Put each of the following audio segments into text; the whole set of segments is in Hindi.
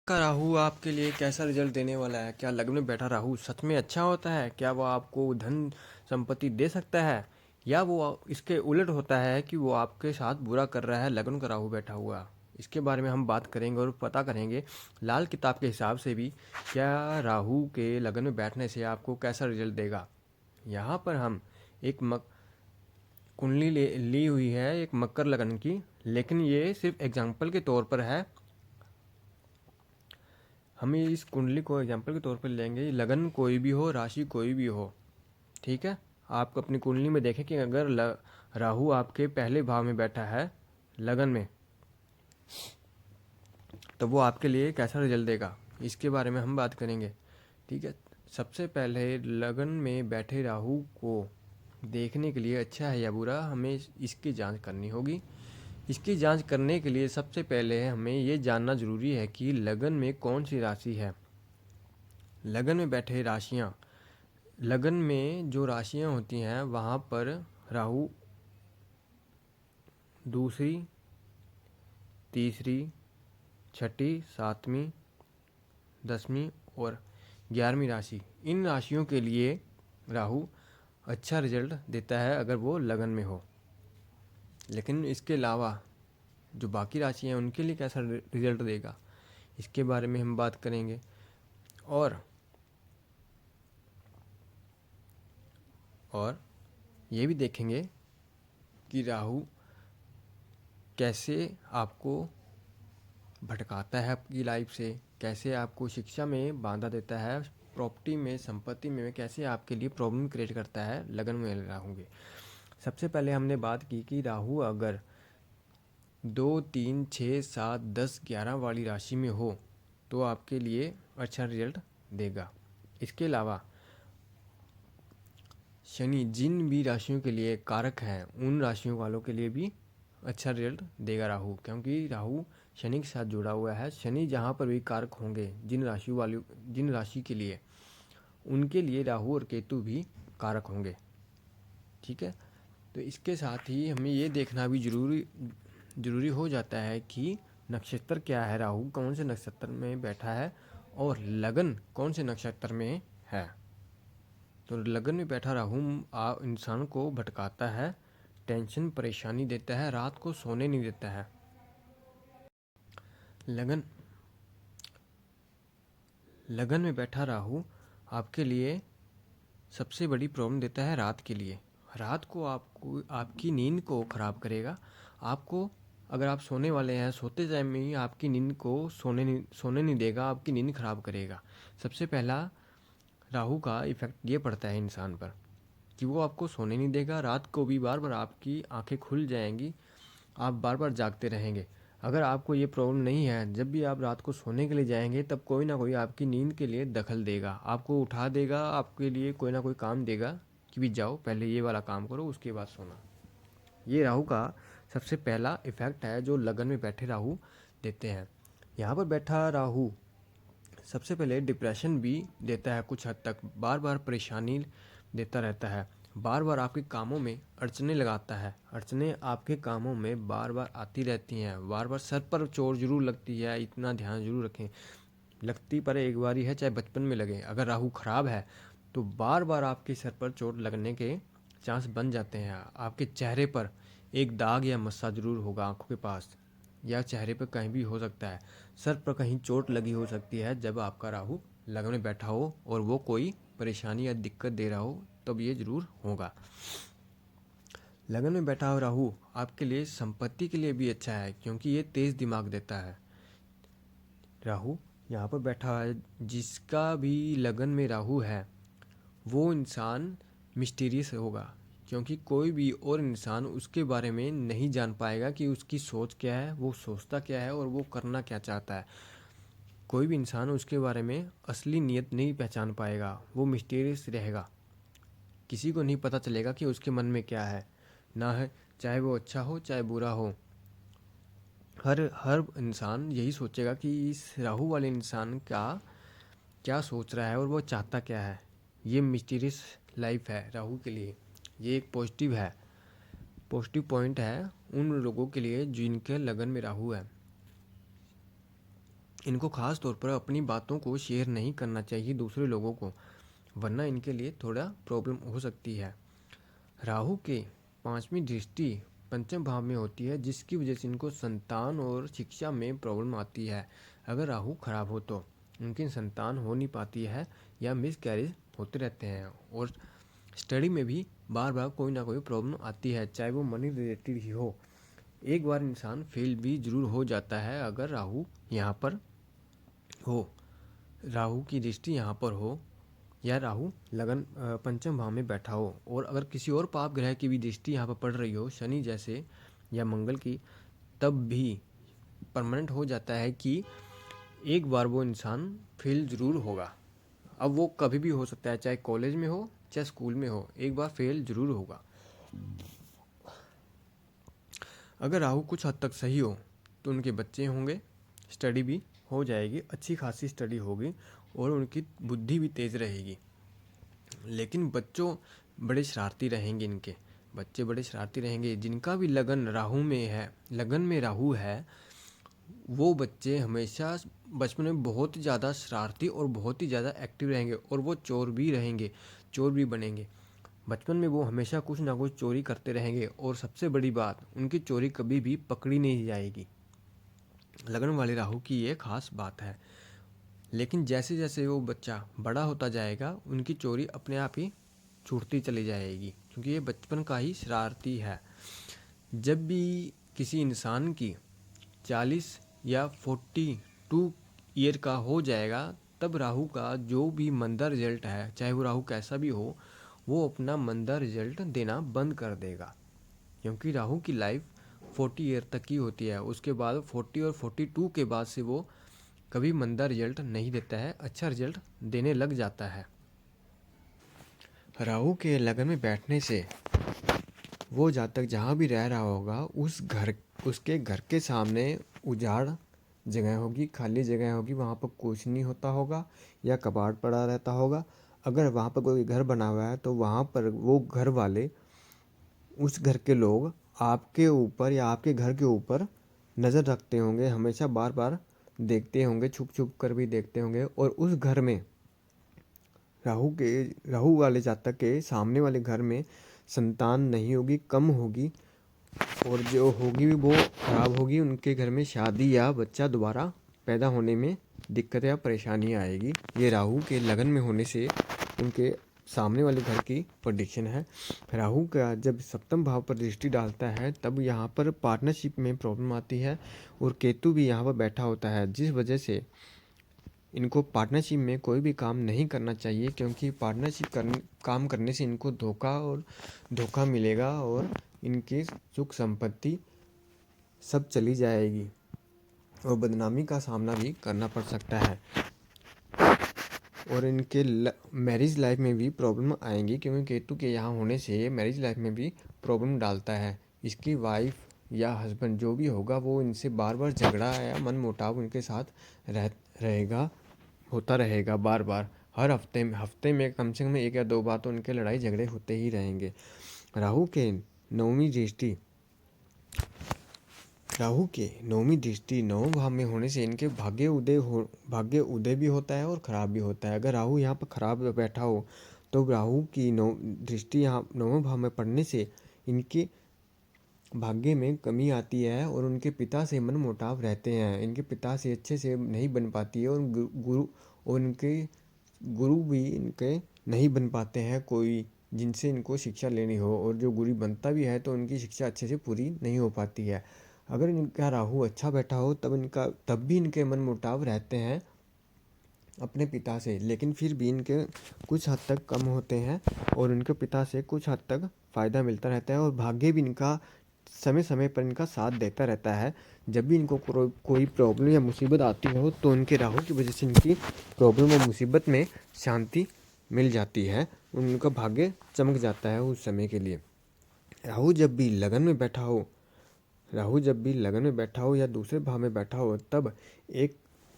का राहु आपके लिए कैसा रिजल्ट देने वाला है? क्या लग्न में बैठा राहु सच में अच्छा होता है? क्या वो आपको धन संपत्ति दे सकता है, या वो इसके उलट होता है कि वो आपके साथ बुरा कर रहा है लग्न का राहु बैठा हुआ? इसके बारे में हम बात करेंगे और पता करेंगे लाल किताब के हिसाब से भी क्या राहु के लगन में बैठने से आपको कैसा रिजल्ट देगा। यहाँ पर हम एक कुंडली ली हुई है एक मकर लगन की, लेकिन ये सिर्फ एग्जाम्पल के तौर पर है। हम इस कुंडली को एग्जाम्पल के तौर पर लेंगे। लगन कोई भी हो, राशि कोई भी हो, ठीक है। आप अपनी कुंडली में देखें कि अगर राहु आपके पहले भाव में बैठा है लगन में, तो वो आपके लिए कैसा रिजल्ट देगा, इसके बारे में हम बात करेंगे, ठीक है। सबसे पहले लगन में बैठे राहु को देखने के लिए अच्छा है या बुरा, हमें इसकी जांच करनी होगी। इसकी जांच करने के लिए सबसे पहले हमें ये जानना ज़रूरी है कि लगन में कौन सी राशि है। लगन में बैठे राशियाँ, लगन में जो राशियाँ होती हैं वहाँ पर राहु दूसरी, तीसरी, छठी, सातवीं, 10वीं और 11वीं राशि, इन राशियों के लिए राहु अच्छा रिजल्ट देता है अगर वो लगन में हो। लेकिन इसके अलावा जो बाकी राशियाँ हैं उनके लिए कैसा रिजल्ट देगा, इसके बारे में हम बात करेंगे। और ये भी देखेंगे कि राहु कैसे आपको भटकाता है आपकी लाइफ से, कैसे आपको शिक्षा में बांधा देता है, प्रॉपर्टी में, संपत्ति में कैसे आपके लिए प्रॉब्लम क्रिएट करता है लगन में राहु के। सबसे पहले हमने बात की कि राहु अगर 2, 3, 6, 7, 10, 11 वाली राशि में हो तो आपके लिए अच्छा रिजल्ट देगा। इसके अलावा शनि जिन भी राशियों के लिए कारक हैं उन राशियों वालों के लिए भी अच्छा रिजल्ट देगा राहु, क्योंकि राहु शनि के साथ जुड़ा हुआ है। शनि जहाँ पर भी कारक होंगे जिन राशि के लिए, उनके लिए राहु और केतु भी कारक होंगे, ठीक है। तो इसके साथ ही हमें ये देखना भी ज़रूरी हो जाता है कि नक्षत्र क्या है, राहु कौन से नक्षत्र में बैठा है और लगन कौन से नक्षत्र में है। तो लगन में बैठा राहु इंसान को भटकाता है, टेंशन परेशानी देता है, रात को सोने नहीं देता है। लगन लगन में बैठा राहु आपके लिए सबसे बड़ी प्रॉब्लम देता है रात के लिए। रात को आपको आपकी नींद को ख़राब करेगा। आपको, अगर आप सोने वाले हैं, सोते टाइम में ही आपकी नींद को सोने नहीं देगा, आपकी नींद ख़राब करेगा। सबसे पहला राहु का इफ़ेक्ट ये पड़ता है इंसान पर कि वो आपको सोने नहीं देगा। रात को भी बार बार आपकी आंखें खुल जाएंगी, आप बार बार जागते रहेंगे। अगर आपको ये प्रॉब्लम नहीं है, जब भी आप रात को सोने के लिए जाएंगे तब कोई ना कोई आपकी नींद के लिए दखल देगा, आपको उठा देगा, आपके लिए कोई ना कोई काम देगा कि भी जाओ पहले ये वाला काम करो उसके बाद सोना। ये राहु का सबसे पहला इफ़ेक्ट है जो लगन में बैठे राहु देते हैं। यहाँ पर बैठा राहु सबसे पहले डिप्रेशन भी देता है कुछ हद तक, बार बार परेशानी देता रहता है, बार बार आपके कामों में अड़चने लगाता है। अड़चने आपके कामों में बार बार आती रहती हैं, बार बार सर पर चोट जरूर लगती है, इतना ध्यान जरूर रखें। लगती पर एक बार ही है, चाहे बचपन में लगे। अगर राहु खराब है तो बार बार आपके सर पर चोट लगने के चांस बन जाते हैं। आपके चेहरे पर एक दाग या मस्सा जरूर होगा, आंखों के पास या चेहरे पर कहीं भी हो सकता है। सर पर कहीं चोट लगी हो सकती है जब आपका राहु लगन में बैठा हो और वो कोई परेशानी या दिक्कत दे रहा हो, तब ये जरूर होगा। लगन में बैठा हो राहु आपके लिए संपत्ति के लिए भी अच्छा है, क्योंकि ये तेज दिमाग देता है। राहु यहाँ पर बैठा है, जिसका भी लगन में राहु है वो इंसान मिस्टीरियस होगा, क्योंकि कोई भी और इंसान उसके बारे में नहीं जान पाएगा कि उसकी सोच क्या है, वो सोचता क्या है और वो करना क्या चाहता है। कोई भी इंसान उसके बारे में असली नीयत नहीं पहचान पाएगा, वो मिस्टीरियस रहेगा। किसी को नहीं पता चलेगा कि उसके मन में क्या है ना है, चाहे वो अच्छा हो चाहे बुरा हो। हर हर इंसान यही सोचेगा कि इस राहु वाले इंसान का क्या सोच रहा है और वो चाहता क्या है। ये मिस्टीरियस लाइफ है राहु के लिए। ये एक पॉजिटिव पॉइंट है उन लोगों के लिए जिनके लगन में राहु है। इनको ख़ास तौर पर अपनी बातों को शेयर नहीं करना चाहिए दूसरे लोगों को, वरना इनके लिए थोड़ा प्रॉब्लम हो सकती है। राहु के 5वीं दृष्टि पंचम भाव में होती है, जिसकी वजह से इनको संतान और शिक्षा में प्रॉब्लम आती है। अगर राहु खराब हो तो उनकी संतान हो नहीं पाती है या मिस कैरेज होते रहते हैं, और स्टडी में भी बार बार कोई ना कोई प्रॉब्लम आती है, चाहे वो मनी रिलेटेड ही हो। एक बार इंसान फेल भी जरूर हो जाता है अगर राहु यहाँ पर हो, राहु की दृष्टि यहाँ पर हो, या राहु लगन पंचम भाव में बैठा हो, और अगर किसी और पाप ग्रह की भी दृष्टि यहाँ पर पड़ रही हो, शनि जैसे या मंगल की, तब भी परमानेंट हो जाता है कि एक बार वो इंसान फेल जरूर होगा। अब वो कभी भी हो सकता है, चाहे कॉलेज में हो चाहे स्कूल में हो, एक बार फेल जरूर होगा। अगर राहु कुछ हद तक सही हो तो उनके बच्चे होंगे, स्टडी भी हो जाएगी, अच्छी खासी स्टडी होगी और उनकी बुद्धि भी तेज़ रहेगी। लेकिन बच्चों बड़े शरारती रहेंगे, इनके बच्चे बड़े शरारती रहेंगे। जिनका भी लगन राहु में है, लगन में राहु है, वो बच्चे हमेशा बचपन में बहुत ही ज़्यादा शरारती और बहुत ही ज़्यादा एक्टिव रहेंगे, और वो चोर भी रहेंगे, चोर भी बनेंगे। बचपन में वो हमेशा कुछ ना कुछ चोरी करते रहेंगे, और सबसे बड़ी बात, उनकी चोरी कभी भी पकड़ी नहीं जाएगी। लगन वाले राहु की ये खास बात है। लेकिन जैसे जैसे वो बच्चा बड़ा होता जाएगा, उनकी चोरी अपने आप ही छूटती चली जाएगी, क्योंकि ये बचपन का ही शरारती है। जब भी किसी इंसान की 40 या 42 ईयर का हो जाएगा, तब राहु का जो भी मंदा रिजल्ट है, चाहे वो राहु कैसा भी हो, वो अपना मंदा रिजल्ट देना बंद कर देगा। क्योंकि राहु की लाइफ 40 ईयर तक की होती है, उसके बाद 40 और 42 के बाद से वो कभी मंदा रिजल्ट नहीं देता है, अच्छा रिजल्ट देने लग जाता है। राहु के लगन में बैठने से वो जातक जहाँ भी रह रहा होगा, उसके घर के सामने उजाड़ जगह होगी, खाली जगह होगी, वहाँ पर कुछ नहीं होता होगा या कबाड़ पड़ा रहता होगा। अगर वहाँ पर कोई घर बना हुआ है तो वहाँ पर वो घर वाले, उस घर के लोग आपके ऊपर या आपके घर के ऊपर नज़र रखते होंगे, हमेशा बार बार देखते होंगे, छुप छुप कर भी देखते होंगे। और उस घर में राहु वाले जातक के सामने वाले घर में संतान नहीं होगी, कम होगी, और जो होगी भी वो खराब होगी। उनके घर में शादी या बच्चा दोबारा पैदा होने में दिक्कत या परेशानी आएगी। ये राहु के लगन में होने से उनके सामने वाले घर की प्रेडिक्शन है। राहु का जब सप्तम भाव पर दृष्टि डालता है, तब यहाँ पर पार्टनरशिप में प्रॉब्लम आती है, और केतु भी यहाँ पर बैठा होता है, जिस वजह से इनको पार्टनरशिप में कोई भी काम नहीं करना चाहिए, क्योंकि काम करने से इनको धोखा मिलेगा, और इनकी सुख संपत्ति सब चली जाएगी, और बदनामी का सामना भी करना पड़ सकता है। और इनके मैरिज लाइफ में भी प्रॉब्लम आएंगी, क्योंकि केतु के यहाँ होने से मैरिज लाइफ में भी प्रॉब्लम डालता है। इसकी वाइफ या हस्बैंड जो भी होगा, वो इनसे बार बार झगड़ा या मन मुटाव उनके साथ होता रहेगा बार बार। हर हफ्ते में कम से कम 1 या 2 बार तो उनके लड़ाई झगड़े होते ही रहेंगे। राहु के नौवीं दृष्टि 9वें भाव में होने से इनके भाग्य उदय भी होता है और खराब भी होता है। अगर राहु यहाँ पर खराब बैठा हो, तो राहु की दृष्टि यहाँ 9वें भाव में पड़ने से इनके भाग्य में कमी आती है, और उनके पिता से मन मुटाव रहते हैं। इनके पिता से अच्छे से नहीं बन पाती है, और उनके गुरु भी इनके नहीं बन पाते हैं, कोई जिनसे इनको शिक्षा लेनी हो, और जो गुरु बनता भी है तो उनकी शिक्षा अच्छे से पूरी नहीं हो पाती है। अगर इनका राहु अच्छा बैठा हो, तब भी इनके मन मुटाव रहते हैं अपने पिता से, लेकिन फिर भी इनके कुछ हद तक कम होते हैं, और उनके पिता से कुछ हद तक फ़ायदा मिलता रहता है, और भाग्य भी इनका समय समय पर इनका साथ देता रहता है। जब भी इनको कोई प्रॉब्लम या मुसीबत आती हो, तो उनके राहु की वजह से इनकी प्रॉब्लम और मुसीबत में शांति मिल जाती है, उनका भाग्य चमक जाता है उस समय के लिए। राहु जब भी लगन में बैठा हो या दूसरे भाव में बैठा हो, तब एक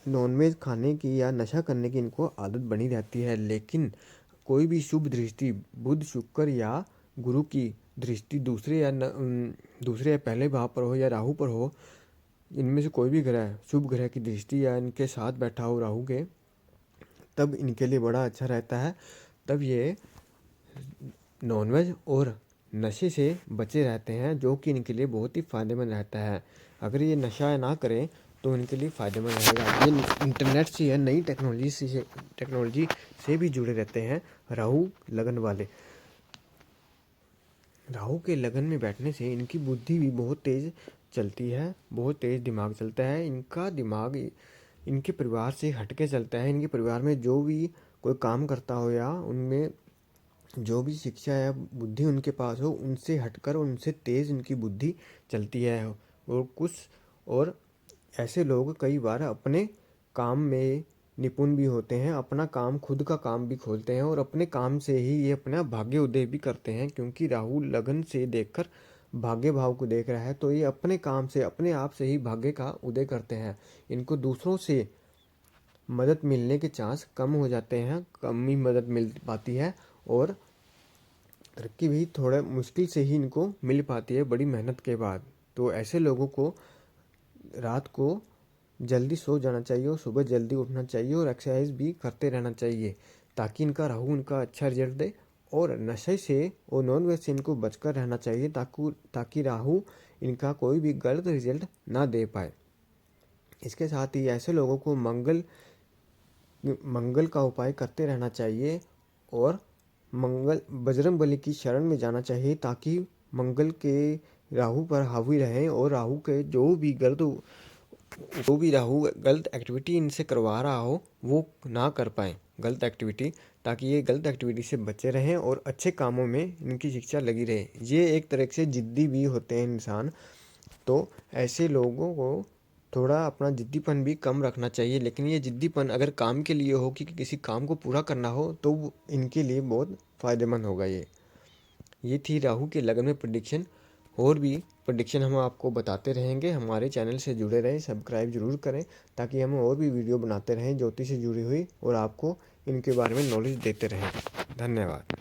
नॉनवेज खाने की या नशा करने की इनको आदत बनी रहती है। लेकिन कोई भी शुभ दृष्टि बुध, शुक्र या गुरु की दृष्टि दूसरे या पहले भाव पर हो या राहु पर हो, इनमें से कोई भी ग्रह शुभ ग्रह की दृष्टि या इनके साथ बैठा हो राहु के, तब इनके लिए बड़ा अच्छा रहता है। तब ये नॉनवेज और नशे से बचे रहते हैं, जो कि इनके लिए बहुत ही फ़ायदेमंद रहता है। अगर ये नशा ना करें तो इनके लिए फ़ायदेमंद रहेगा। ये इंटरनेट से या नई टेक्नोलॉजी से भी जुड़े रहते हैं। राहु लगन वाले, राहु के लगन में बैठने से इनकी बुद्धि भी बहुत तेज़ चलती है, बहुत तेज़ दिमाग चलता है। इनका दिमाग इनके परिवार से हटके चलता है। इनके परिवार में जो भी कोई काम करता हो या उनमें जो भी शिक्षा या बुद्धि उनके पास हो, उनसे हटकर उनसे तेज़ उनकी बुद्धि चलती है। और ऐसे लोग कई बार अपने काम में निपुण भी होते हैं, अपना काम खुद का काम भी खोलते हैं और अपने काम से ही ये अपना भाग्य उदय भी करते हैं। क्योंकि राहु लगन से देखकर भाग्य भाव को देख रहा है, तो ये अपने काम से अपने आप से ही भाग्य का उदय करते हैं। इनको दूसरों से मदद मिलने के चांस कम हो जाते हैं, कम ही मदद मिल पाती है और तरक्की भी थोड़ा मुश्किल से ही इनको मिल पाती है, बड़ी मेहनत के बाद। तो ऐसे लोगों को रात को जल्दी सो जाना चाहिए और सुबह जल्दी उठना चाहिए और एक्सरसाइज भी करते रहना चाहिए, ताकि इनका राहु इनका अच्छा रिजल्ट दे। और नशे से और नॉनवेज से इनको बचकर रहना चाहिए, ताकि राहु इनका कोई भी गलत रिजल्ट ना दे पाए। इसके साथ ही ऐसे लोगों को मंगल का उपाय करते रहना चाहिए और बजरंग बली की शरण में जाना चाहिए, ताकि मंगल के राहु पर हावी रहें और राहु के जो भी राहु गलत एक्टिविटी इनसे करवा रहा हो वो ना कर पाए गलत एक्टिविटी, ताकि ये गलत एक्टिविटी से बचे रहें और अच्छे कामों में इनकी शिक्षा लगी रहे। ये एक तरह से जिद्दी भी होते हैं इंसान, तो ऐसे लोगों को थोड़ा अपना जिद्दीपन भी कम रखना चाहिए। लेकिन ये जिद्दीपन अगर काम के लिए हो कि किसी काम को पूरा करना हो, तो इनके लिए बहुत फ़ायदेमंद होगा। ये थी राहु के लगन में प्रेडिक्शन। और भी प्रेडिक्शन हम आपको बताते रहेंगे। हमारे चैनल से जुड़े रहें, सब्सक्राइब जरूर करें, ताकि हम और भी वीडियो बनाते रहें ज्योतिष से जुड़ी हुई और आपको इनके बारे में नॉलेज देते रहें। धन्यवाद।